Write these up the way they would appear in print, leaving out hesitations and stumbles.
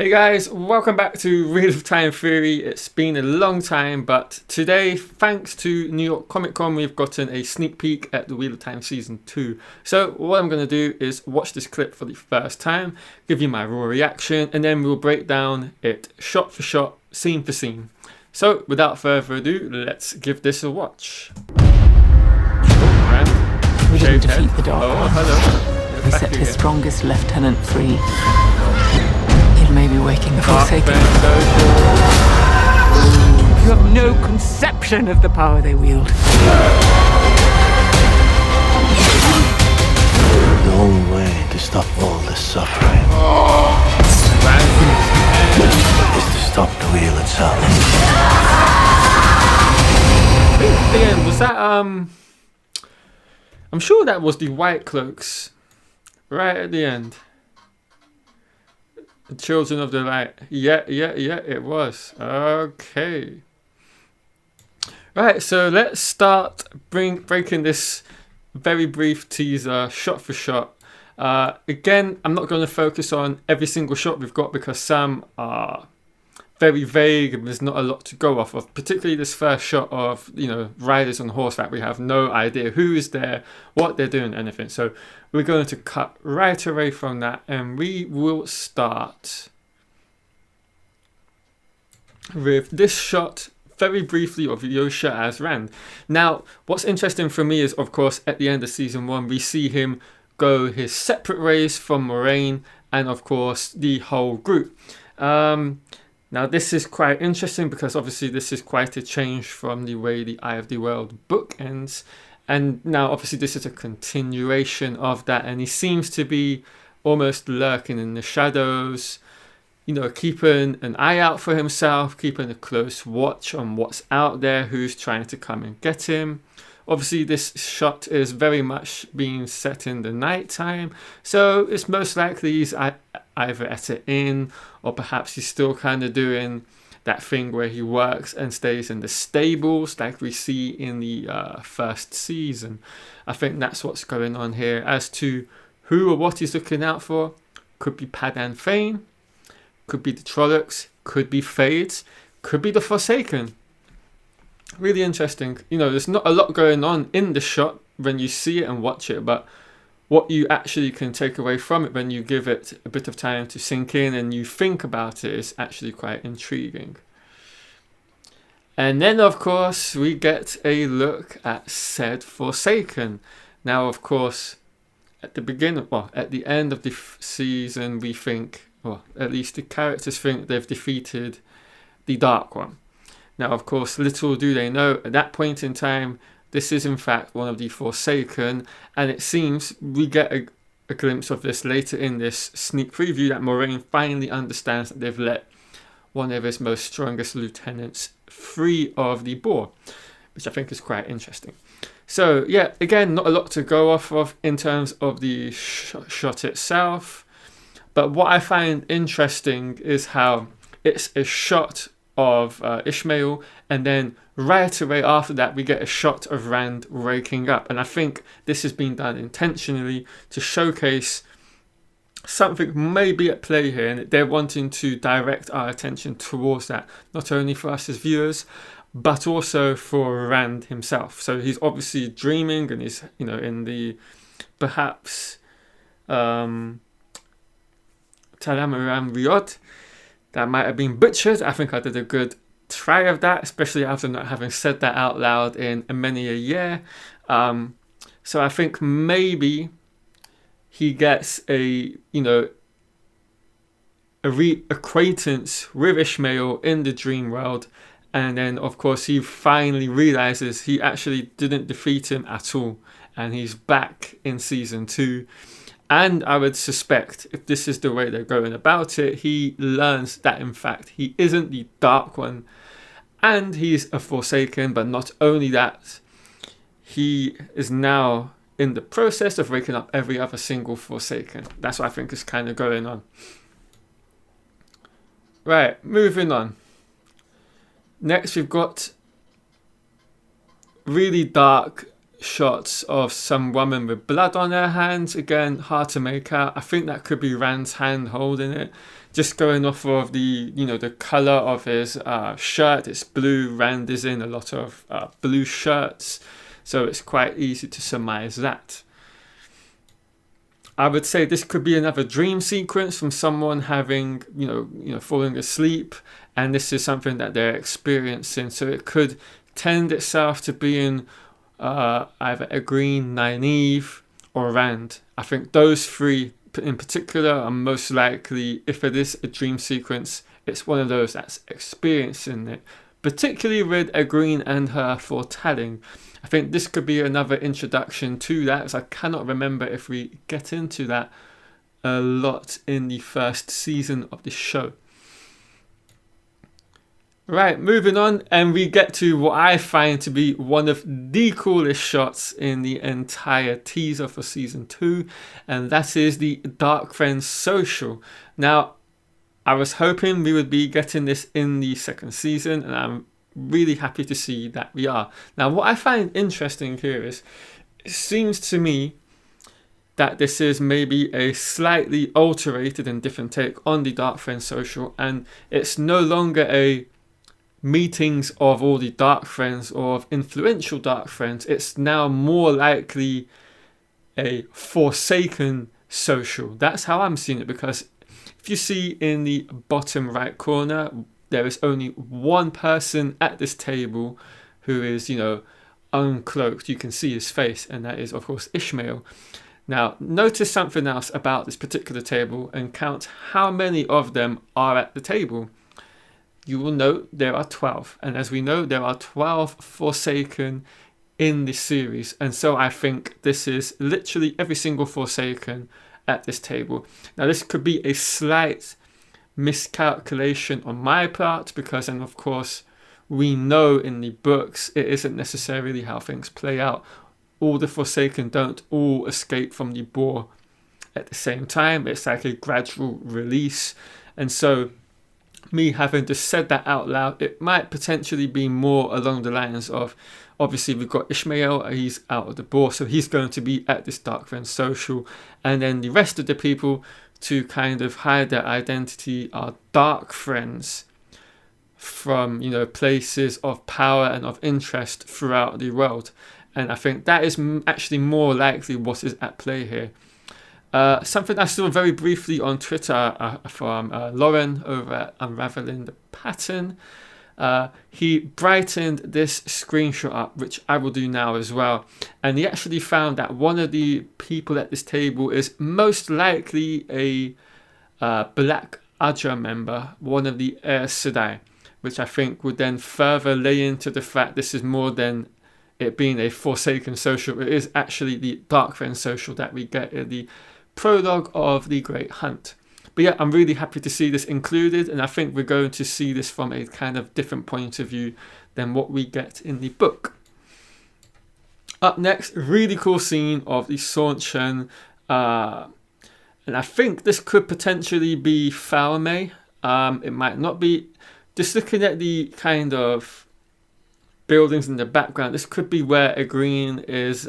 Hey guys, welcome back to Real Time Theory. It's been a long time, but today, thanks to New York Comic Con, we've gotten a sneak peek at the Wheel of Time Season 2. So what I'm going to do is watch this clip for the first time, give you my raw reaction, and then we'll break down it shot for shot, scene for scene. So without further ado, let's give this a watch. We didn't defeat the Dark Oh, One. hello. We set his strongest lieutenant free. He may be waking the Forsaken. You have no conception of the power they wield. The only way to stop all this suffering is to stop the wheel itself. At the end, was that I'm sure that was the White Cloaks right at the end. The Children of the Light. Yeah, it was. Okay. Right, so let's start breaking this very brief teaser shot for shot. Again, I'm not going to focus on every single shot we've got because some are very vague and there's not a lot to go off of. Particularly this first shot of, riders on horseback. We have no idea who is there, what they're doing, anything. So we're going to cut right away from that and we will start with this shot very briefly of Yosha as Rand. Now, what's interesting for me is, of course, at the end of season 1, we see him go his separate ways from Moraine and, of course, the whole group. Now, this is quite interesting because obviously this is quite a change from the way the Eye of the World book ends. And now, obviously, this is a continuation of that. And he seems to be almost lurking in the shadows, keeping an eye out for himself, keeping a close watch on what's out there, who's trying to come and get him. Obviously, this shot is very much being set in the night time, so it's most likely he's either at an inn or perhaps he's still kind of doing that thing where he works and stays in the stables like we see in the first season. I think that's what's going on here. As to who or what he's looking out for, could be Padan Thane, could be the Trollocs, could be Fades, could be the Forsaken. Really interesting. There's not a lot going on in the shot when you see it and watch it, but what you actually can take away from it when you give it a bit of time to sink in and you think about it is actually quite intriguing. And then, of course, we get a look at said Forsaken. Now, of course, at the end of the season, we think, or at least the characters think they've defeated the Dark One. Now, of course, little do they know, at that point in time, this is in fact one of the Forsaken, and it seems we get a glimpse of this later in this sneak preview that Moraine finally understands that they've let one of his most strongest lieutenants free of the boar, which I think is quite interesting. So, yeah, again, not a lot to go off of in terms of the shot itself, but what I find interesting is how it's a shot of Ishmael, and then right away after that we get a shot of Rand waking up, and I think this has been done intentionally to showcase something may be at play here, and they're wanting to direct our attention towards that, not only for us as viewers but also for Rand himself. So he's obviously dreaming and he's in the perhaps Talamaram Riot. That might have been butchered. I think I did a good try of that, especially after not having said that out loud in many a year. So I think maybe he gets a reacquaintance with Ishmael in the dream world, and then of course he finally realizes he actually didn't defeat him at all, and he's back in season 2. And I would suspect, if this is the way they're going about it, he learns that in fact he isn't the Dark One and he's a Forsaken, but not only that, he is now in the process of waking up every other single Forsaken. That's what I think is kind of going on. Right, moving on. Next we've got really dark shots of some woman with blood on her hands. Again, hard to make out. I think that could be Rand's hand holding it. Just going off of the, the color of his shirt, it's blue. Rand is in a lot of blue shirts, so it's quite easy to surmise that. I would say this could be another dream sequence from someone having, falling asleep, and this is something that they're experiencing. So it could tend itself to being either Egwene, Nynaeve, or Rand. I think those three in particular are most likely, if it is a dream sequence, it's one of those that's experiencing it. Particularly with Egwene and her foretelling. I think this could be another introduction to that, as I cannot remember if we get into that a lot in the first season of the show. Right, moving on, and we get to what I find to be one of the coolest shots in the entire teaser for season 2, and that is the Darkfriend social. Now, I was hoping we would be getting this in the second season, and I'm really happy to see that we are. Now, what I find interesting here is, it seems to me that this is maybe a slightly alterated and different take on the Darkfriend social, and it's no longer a meetings of all the dark friends or of influential dark friends. It's now more likely a Forsaken social. That's how I'm seeing it, because if you see in the bottom right corner, there is only one person at this table who is, uncloaked. You can see his face, and that is, of course, Ishmael. Now, notice something else about this particular table and count how many of them are at the table. You will note there are 12, and as we know, there are 12 Forsaken in this series, and so I think this is literally every single Forsaken at this table. Now, this could be a slight miscalculation on my part, because, and of course, we know in the books it isn't necessarily how things play out. All the Forsaken don't all escape from the boar at the same time. It's like a gradual release, and so me having just said that out loud, it might potentially be more along the lines of, obviously we've got Ishmael, he's out of the boar, so he's going to be at this Darkfriend social, and then the rest of the people, to kind of hide their identity, are dark friends from, places of power and of interest throughout the world. And I think that is actually more likely what is at play here. Something I saw very briefly on Twitter from Lauren over at Unraveling the Pattern. He brightened this screenshot up, which I will do now as well. And he actually found that one of the people at this table is most likely a Black Ajah member, one of the Aes Sedai, which I think would then further lay into the fact this is more than it being a Forsaken social. It is actually the Darkfriend social that we get in the prologue of The Great Hunt. But yeah, I'm really happy to see this included, and I think we're going to see this from a kind of different point of view than what we get in the book. Up next, really cool scene of the Saunchen, and I think this could potentially be Falme. It might not be. Just looking at the kind of buildings in the background, this could be where Egwene is,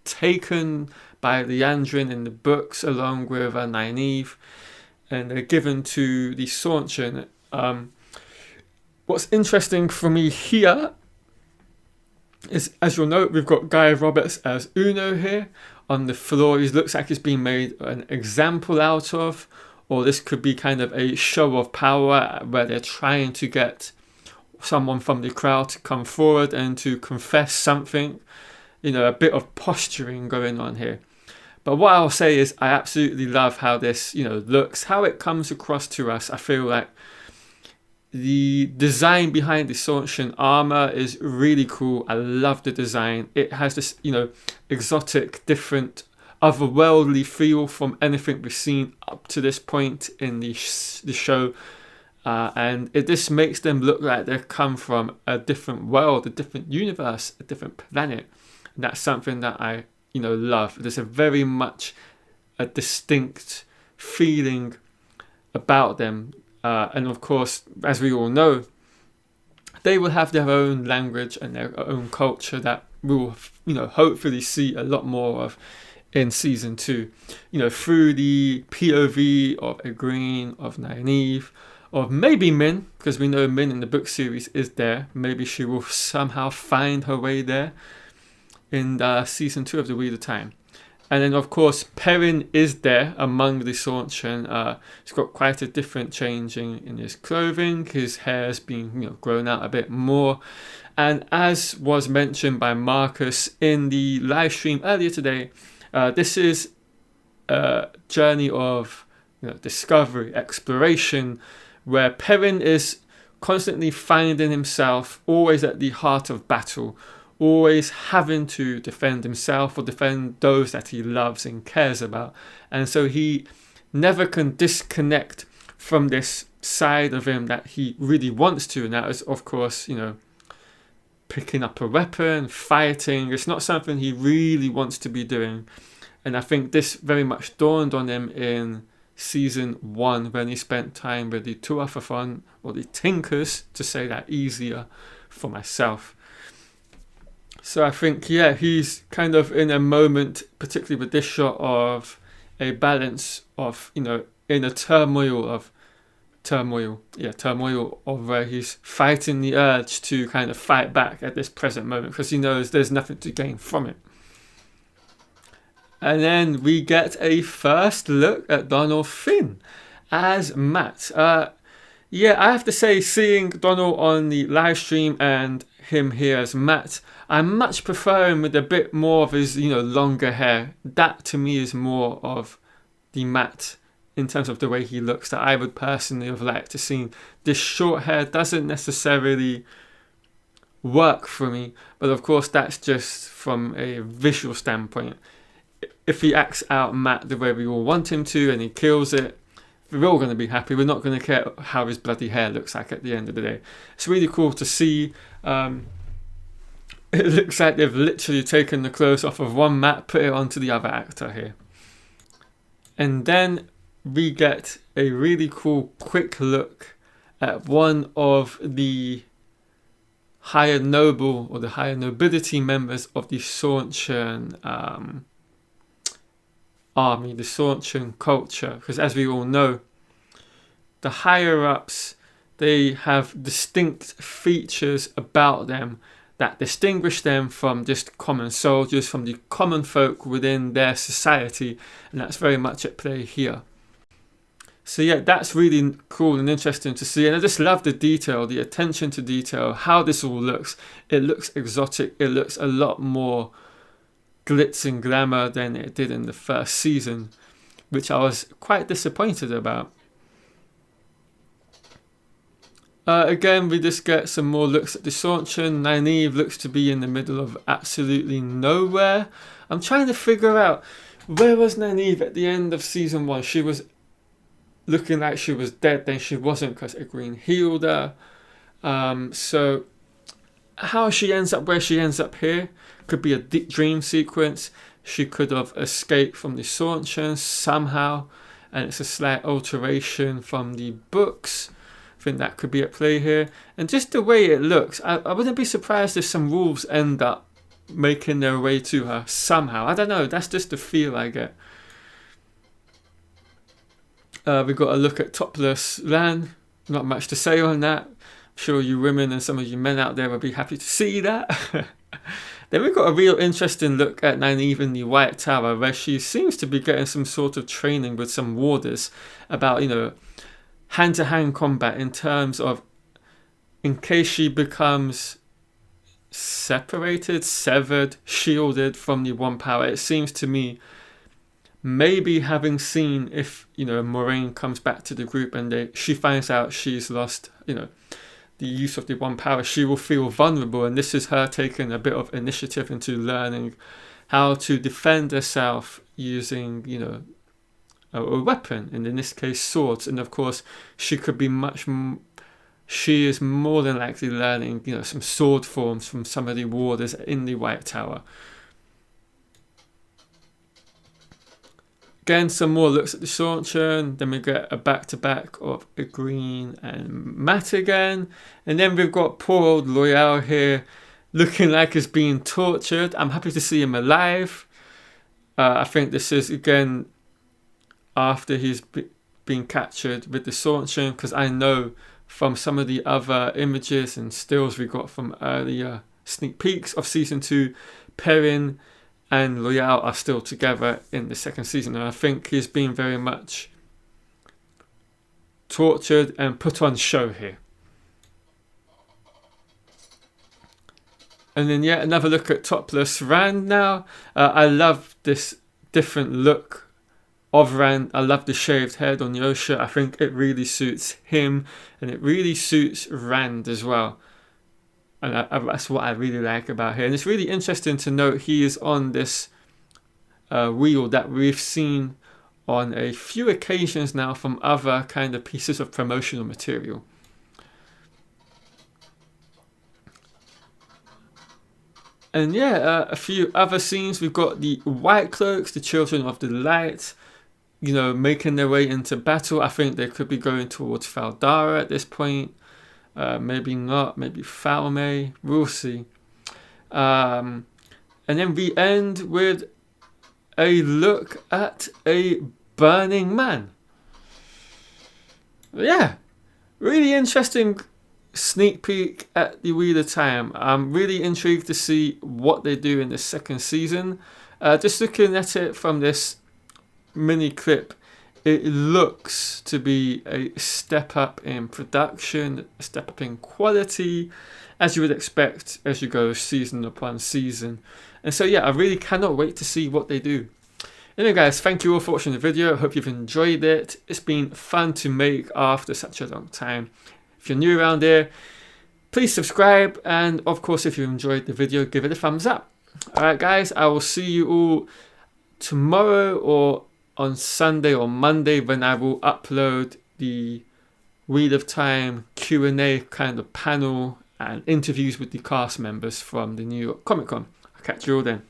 taken by Liandrin in the books, along with Nynaeve, and they're given to the Saunchen. What's interesting for me here is, as you'll note, we've got Guy Roberts as Uno here on the floor. He looks like he's been made an example out of, or this could be kind of a show of power where they're trying to get someone from the crowd to come forward and to confess something. A bit of posturing going on here. But what I'll say is I absolutely love how this, looks, how it comes across to us. I feel like the design behind the Saunchen armor is really cool. I love the design. It has this, exotic, different, otherworldly feel from anything we've seen up to this point in the show. And this makes them look like they come from a different world, a different universe, a different planet. And that's something that I, love. There's a very much a distinct feeling about them. And of course, as we all know, they will have their own language and their own culture that we'll, hopefully see a lot more of in season 2, through the POV of Igraine, of Nynaeve, of maybe Min, because we know Min in the book series is there. Maybe she will somehow find her way there in season 2 of The Wheel of Time. And then, of course, Perrin is there among the Saunchen. He's got quite a different changing in his clothing. His hair's been grown out a bit more. And as was mentioned by Marcus in the live stream earlier today, this is a journey of discovery, exploration, where Perrin is constantly finding himself always at the heart of battle, always having to defend himself or defend those that he loves and cares about. And so he never can disconnect from this side of him that he really wants to, and that is, of course, picking up a weapon, fighting. It's not something he really wants to be doing. And I think this very much dawned on him in season 1 when he spent time with the Tuatha, or the Tinkers, to say that easier for myself. So I think, he's kind of in a moment, particularly with this shot, of a balance of, in a turmoil of where he's fighting the urge to kind of fight back at this present moment, because he knows there's nothing to gain from it. And then we get a first look at Donald Finn as Matt. I have to say, seeing Donald on the live stream and him here as Matt, I much prefer him with a bit more of his, longer hair. That to me is more of the Matt in terms of the way he looks that I would personally have liked to see. This short hair doesn't necessarily work for me, but of course that's just from a visual standpoint. If he acts out Matt the way we all want him to and he kills it, we're all going to be happy. We're not going to care how his bloody hair looks like at the end of the day. It's really cool to see. It looks like they've literally taken the clothes off of one Matt, put it onto the other actor here. And then we get a really cool quick look at one of the higher noble or the higher nobility members of the Saunchen army, the Saunchen culture. Because as we all know, the higher ups, they have distinct features about them that distinguish them from just common soldiers, from the common folk within their society, and that's very much at play here. So that's really cool and interesting to see, and I just love the detail, the attention to detail, how this all looks. It looks exotic, it looks a lot more glitz and glamour than it did in the first season, which I was quite disappointed about. Again, we just get some more looks at the Saunchen. Nynaeve looks to be in the middle of absolutely nowhere. I'm trying to figure out, where was Nynaeve at the end of season 1? She was looking like she was dead, then she wasn't because Igraine healed her. So how she ends up where she ends up here could be a deep dream sequence. She could have escaped from the Saunchen somehow, and it's a slight alteration from the books. I think that could be at play here. And just the way it looks, I wouldn't be surprised if some wolves end up making their way to her somehow. I don't know, that's just the feel I get. We've got a look at topless Lan. Not much to say on that. I'm sure you women and some of you men out there will be happy to see that. Then we've got a real interesting look at Nynaeve in the White Tower, where she seems to be getting some sort of training with some warders about, hand-to-hand combat, in terms of, in case she becomes separated, severed, shielded from the One Power. It seems to me, maybe having seen if, Moiraine comes back to the group and she finds out she's lost, the use of the One Power, she will feel vulnerable, and this is her taking a bit of initiative into learning how to defend herself using, a weapon, and in this case swords. And of course she could be she is more than likely learning some sword forms from some of the warders in the White Tower. Again, some more looks at the Saunchen. Then we get a back-to-back of Igraine and Matt again. And then we've got poor old Loyal here, looking like he's being tortured. I'm happy to see him alive. I think this is, again, after he's been captured with the Saunchon, because I know from some of the other images and stills we got from earlier sneak peeks of season 2, Perrin and Loyal are still together in the second season, and I think he's been very much tortured and put on show here. And then another look at topless Rand now. I love this different look of Rand. I love the shaved head on Yosha. I think it really suits him, and it really suits Rand as well. And that's what I really like about here. And it's really interesting to note he is on this wheel that we've seen on a few occasions now from other kind of pieces of promotional material. And a few other scenes. We've got the White Cloaks, the Children of the Light, making their way into battle. I think they could be going towards Faldara at this point. Maybe not, maybe Falme. We'll see. And then we end with a look at a burning man. Yeah, really interesting sneak peek at the Wheel of Time. I'm really intrigued to see what they do in the second season. Just looking at it from this mini clip, it looks to be a step up in production, a step up in quality, as you would expect as you go season upon season. And so I really cannot wait to see what they do. Anyway guys, thank you all for watching the video. I hope you've enjoyed it. It's been fun to make after such a long time. If you're new around here, please subscribe, and of course if you enjoyed the video, give it a thumbs up. Alright guys, I will see you all tomorrow or on Sunday or Monday when I will upload the Wheel of Time Q&A kind of panel and interviews with the cast members from the New York Comic Con. I'll catch you all then.